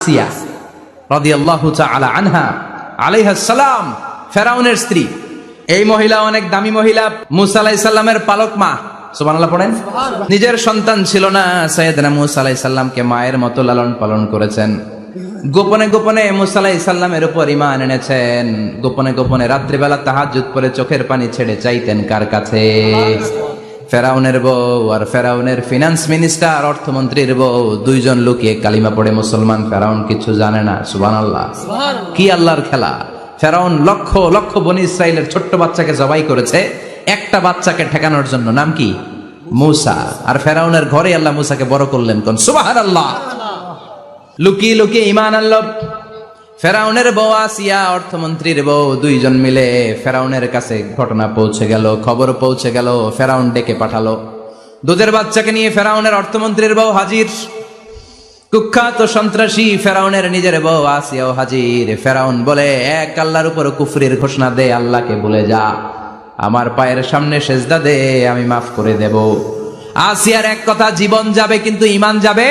আসিয়া রাদিয়াল্লাহু তাআলা আনহা আলাইহিস সালাম ফেরাউনের স্ত্রী। এই মহিলা অনেক দামি মহিলা, মুসা আলাইহিস সালামের পালক মা। সুবহানাল্লাহ পড়েন। নিজের সন্তান ছিল না, সাইয়েদনা মুসা আলাইহিস সালামকে মায়ের মতো লালন পালন করেছেন। গোপনে গোপনে মুসা আলাইহিস সালামের উপর ঈমান এনেছেন। গোপনে গোপনে রাত্রিবেলা তাহাজ্জুদ পড়ে চোখের পানি ছেড়ে চাইতেন কার কাছে? ফেরাউনের বউ আর ফেরাউনের ফিনান্স মিনিস্টার, অর্থমন্ত্রীর বউ, দুইজন লুকিয়ে কালিমা পড়ে মুসলমান। ফেরাউন কিছু জানে না। সুবহানাল্লাহ। কি আল্লাহর খেলা! ফেরাউন লক্ষ লক্ষ বনি ইসরাইলের ছোট্ট বাচ্চাকে জবাই করেছে একটা বাচ্চাকে ঠেকানোর জন্য। নাম কি? মুসা। আর ফেরাউনের ঘরে আল্লাহ মুসাকে বড় করলেন। কোন সুবহানাল্লাহ। লুকিয়ে লুকিয়ে ঈমান আনলো। ফেরাউনের বউ আসিয়া, অর্থমন্ত্রীর বউ, দুইজন মিলে ফেরাউনের কাছে ঘটনা পৌঁছে গেল, খবর পৌঁছে গেল। ফেরাউন ডেকে পাঠালো। দুধের বাচ্চাকে নিয়ে ফেরাউনের অর্থমন্ত্রীর বউ হাজির। কুখ্যাত সন্ত্রাসী ফেরাউনের নিজের বউ আসিয়াও হাজির। ফেরাউন বলে, এক আল্লাহর উপর কুফরির ঘোষণা দে, আল্লাহকে ভুলে যা, আমার পায়ের সামনে সেজদা দে, আমি মাফ করে দেব। আসিয়ার এক কথা, জীবন যাবে কিন্তু ঈমান যাবে।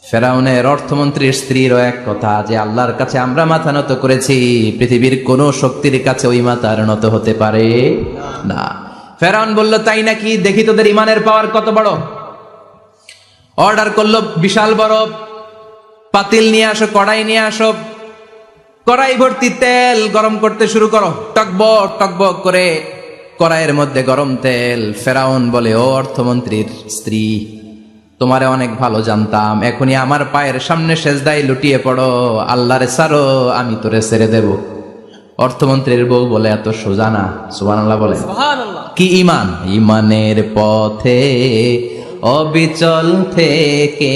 ফেরাউনের অর্থমন্ত্রীর স্ত্রীরও এক কথা, যে আল্লাহর কাছে আমরা মাথা নত করেছি, পৃথিবীর কোন শক্তির কাছে ওই মাথার নত হতে পারে না। ফেরাউন বলল, তাই নাকি? দেখি তোদের ঈমানের পাওয়ার কত বড়। অর্ডার করলো, বিশাল বড় পাতিল নিয়ে আসো, কড়াই নিয়ে আসো, কড়াই ভর্তি তেল গরম করতে শুরু করো। টকবক টকবক করে কড়াইয়ের মধ্যে গরম তেল। ফেরাউন বলে, ও অর্থমন্ত্রীর স্ত্রী, তোমারে অনেক ভালো জানতাম, এখনই আমার পায়ের সামনে সেজদায় লুটিয়ে পড়ো, আল্লাহরে ছাড়ো, আমি তোরে ছেড়ে দেব। অর্থমন্ত্রীর বউ বলে, এত সোজা না। সুবহানাল্লাহ বলে। কি ঈমান! ঈমানের পথে অবিচল থেকে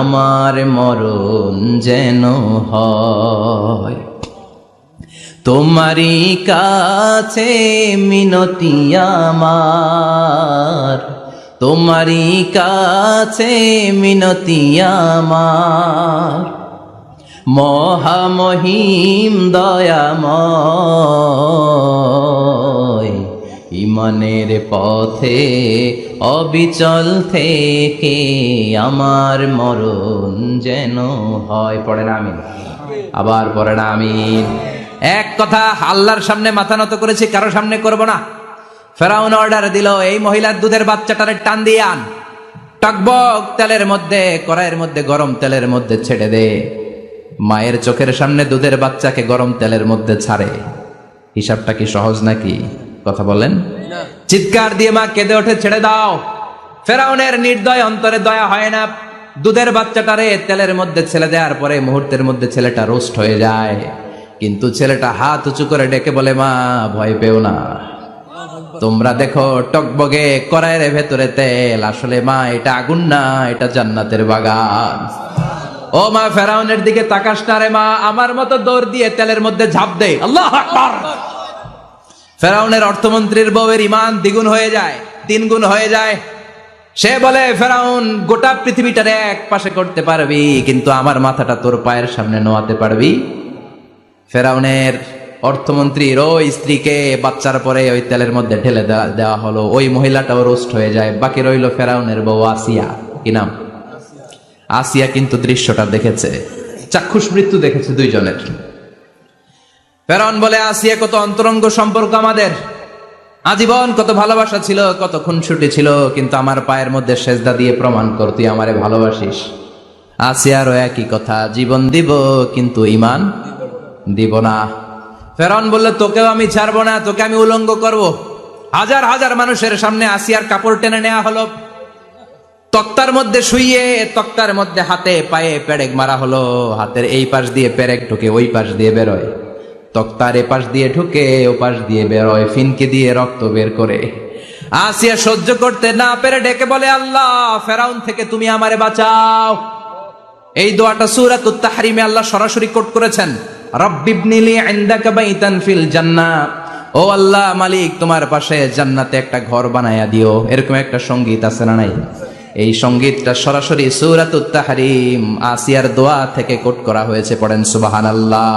আমার মরণ যেন হয়, তোমারই কাছে মিনতি আমার, তোমারই কাছে মিনতি আমার, মহামহিম দয়াময়, ঈমানের পথে অবিচল থেকে আমার মরণ যেন হয়। পড়েন আমিন। আবার পড়েন আমিন। এক কথা, আল্লাহর সামনে মাথা নত করেছি, কারো সামনে করব না। ফেরাউন অর্ডার দিল, এই মহিলার দুধের বাচ্চাটারে টান দিয়ে আন, টকবক তেলের মধ্যে, কড়াইয়ের মধ্যে গরম তেলের মধ্যে ছেড়ে দে। মায়ের চোখের সামনে দুধের বাচ্চাকে গরম তেলের মধ্যে ছাড়ে। হিসাবটা কি সহজ নাকি? কথা বলেন। চিৎকার দিয়ে মা কেঁদে ওঠে, ছেড়ে দাও। ফেরাউনের নির্দয় অন্তরে দয়া হয় না। দুধের বাচ্চাটারে তেলের মধ্যে ছেড়ে দেওয়ার পরে মুহূর্তের মধ্যে ছেলেটা রোস্ট হয়ে যায়। কিন্তু ছেলেটা হাত উঁচু করে ডেকে বলে, মা ভয় পেও না, তোমরা দেখো টকবগে কড়াইয়ের ভেতরে তেল, আসলে মা এটা আগুন না, এটা জান্নাতের বাগান। ও মা, ফেরাউনের দিকে তাকাস না রে মা, আমার মতো দৌড় দিয়ে তেলের মধ্যে ঝাঁপ দে। আল্লাহু আকবার। ফেরাউনের অর্থমন্ত্রীর বউয়ের ঈমান দ্বিগুণ হয়ে যায়, তিনগুণ হয়ে যায়। সে বলে, ফেরাউন, গোটা পৃথিবীটারে এক পাশে করতে পারবি, কিন্তু আমার মাথাটা তোর পায়ের সামনে নোয়াতে পারবি? ফেরাউনের অর্থমন্ত্রীর ওই স্ত্রীকে বাচ্চার পরে ওই তেলের মধ্যে ঢেলে দেওয়া হলো। ওই মহিলাটাও রোস্ট হয়ে যায়। বাকি রইল ফেরাউনের বউ আসিয়া। কি নাম? আসিয়া কিন্তু দৃশ্যটা দেখেছে, চাক্ষুষ মৃত্যু দেখেছে দুইজনের। ফেরাউন বলে, আসিয়া, কত অন্তরঙ্গ সম্পর্ক আমাদের, আজীবন কত ভালোবাসা ছিল, কত খুনসুটি ছিল, কিন্তু আমার পায়ের মধ্যে সেজদা দিয়ে প্রমাণ কর তুই আমারে ভালোবাসিস। আসিয়ারও একই কথা, জীবন দিব কিন্তু ঈমান দিব না। ফেরাউন বললে, তোকেও আমি ছাড়বো না, তোকে আমি উলঙ্গ করব। হাজার হাজার মানুষের সামনে আসিয়ার কাপড় টেনে নেওয়া হলো, তক্তার মধ্যে শুইয়ে তক্তার মধ্যে হাতে পায়ে পেরেক মারা হলো। হাতের এই পাশ দিয়ে পেরেক ঢুকে ওই পাশ দিয়ে বেরোয়, তক্তার এ পাশ দিয়ে ঢুকে ও পাশ দিয়ে বেরোয়, ফিনকে দিয়ে রক্ত বের করে। আসিয়া সহ্য করতে না পেরে ডেকে বলে, আল্লাহ, ফেরাউন থেকে তুমি আমারে বাঁচাও। এই দোয়াটা সূরাতুত তাহরিমে আল্লাহ সরাসরি কোট করেছেন, রব্বিবনিলি ইনদাকা বাইতান ফিল জান্নাহ, ও আল্লাহ মালিক, তোমার পাশে জান্নাতে একটা ঘর বানায়া দিও। এরকম একটা সঙ্গীত আছে না নাই? এই সঙ্গীতটা সরাসরি সূরাতুত তাহরিম আসিয়ার দোয়া থেকে কোট করা হয়েছে। পড়েন সুবহানাল্লাহ।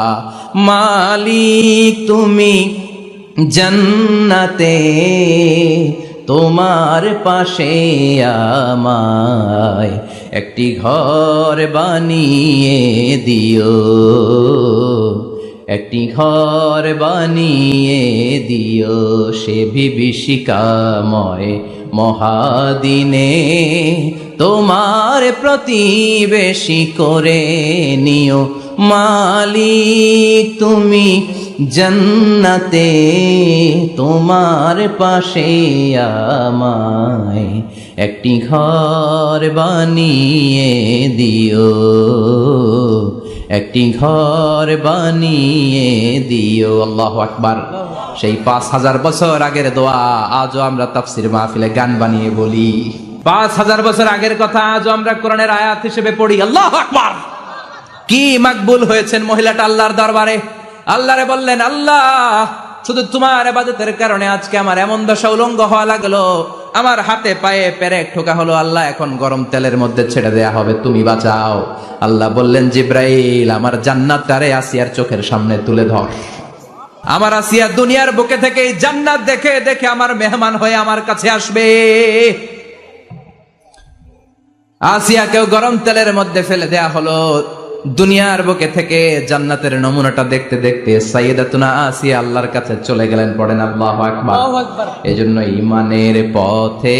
মালিক তুমি জান্নাতে তোমার পাশে আমায় একটি ঘর বানিয়ে দিও, একটি ঘর বানিয়ে দিও সে বিভীষিকাময় মহাদিনে, তোমার প্রতিবেশী করে নিও মালিক তুমি জান্নাতে, তোমার পাশে আমায় একটি ঘর বানিয়ে দিও, একটি ঘর বানিয়ে দিও। আল্লাহু আকবার। সেই 5000 বছর আগের দোয়া আজও আমরা তাফসীর মাহফিলে গান বানিয়ে বলি। 5000 বছর আগের কথা আজও আমরা কোরআনের আয়াত হিসেবে পড়ি। আল্লাহু আকবার। কি মাকবুল হয়েছেন মহিলাটা আল্লাহর দরবারে। আল্লাহরে বললেন, আল্লাহ শুধু তোমার ইবাদতের কারণে আজকে আমার এমন দশা উলঙ্গ হওয়া লাগলো, আমার হাতে পায়ে পেরেক ঠোকা হলো, আল্লাহ এখন গরম তেলের মধ্যে ছেড়ে দেয়া হবে, তুমি বাঁচাও। আল্লাহ বললেন, জিব্রাইল আমার জান্নাতটারে আসিয়ার চোখের সামনে তুলে ধর। আমার আসিয়া দুনিয়ার বুকে থেকে জান্নাত দেখে দেখে আমার মেহমান হয়ে আমার কাছে আসবে। আসিয়াকেও গরম তেলের মধ্যে ফেলে দেয়া হলো। দুনিয়ার বুকে থেকে জান্নাতের নমুনাটা দেখতে দেখতে সাইয়েদাতুনা আসিয়া আল্লাহর কাছে চলে গেলেন। পড়েন আল্লাহু আকবার। এজন্য ঈমানের পথে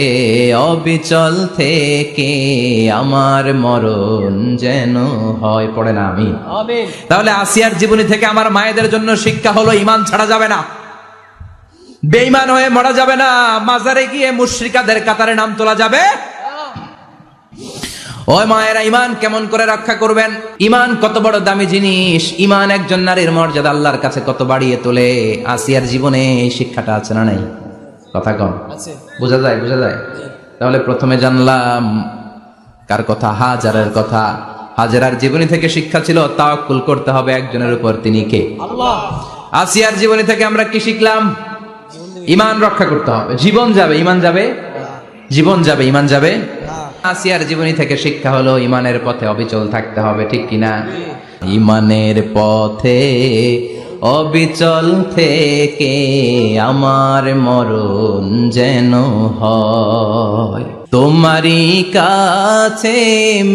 অবিচল থেকে আমার মরণ যেন হয়। পড়েন আমিন। তাহলে আসিয়ার জীবনী থেকে আমার মায়েদের জন্য শিক্ষা হলো, ঈমান ছাড়া যাবে না, বেঈমান হয়ে মরা যাবে না, মাজারে গিয়ে মুশরিকাদের কাতারে নাম তোলা যাবে। ওই মায়েরা ঈমান কেমন করে রক্ষা করবেন? ঈমান কত বড় দামি জিনিস, ঈমান একজন নারীর মর্যাদা আল্লাহর কাছে কত বাড়িয়ে তোলে। আসিয়ার জীবনে এই শিক্ষাটা আছে না নাই? কথা কম আছে, বোঝা যায়? বোঝা যায়। তাহলে প্রথমে জানলাম কার কথা? হাজারের কথা। হাজারার জীবনী থেকে শিক্ষা ছিল তাওয়াক্কুল করতে হবে একজনের উপর, তিনি কে? আল্লাহ। আসিয়ার জীবনী থেকে আমরা কি শিখলাম? ঈমান রক্ষা করতে হবে। জীবন যাবে, ঈমান যাবে, জীবন যাবে, ঈমান যাবে। আসিয়ার জীবনী থেকে শিক্ষা হলো ঈমানের পথে অবিচল থাকতে হবে, ঠিক কিনা? ঈমানের পথে অবিচল থেকে আমার মরণ যেন হয়, তোমারই কাছে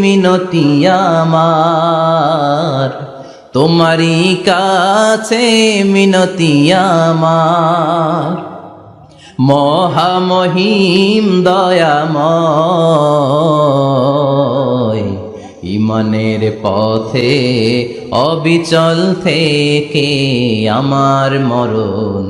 মিনতি আমার, তোমারই কাছে মিনতি আমার, মহামহিম দয়াময়, ঈমানের পথে অবিচল থেকে আমার মরণ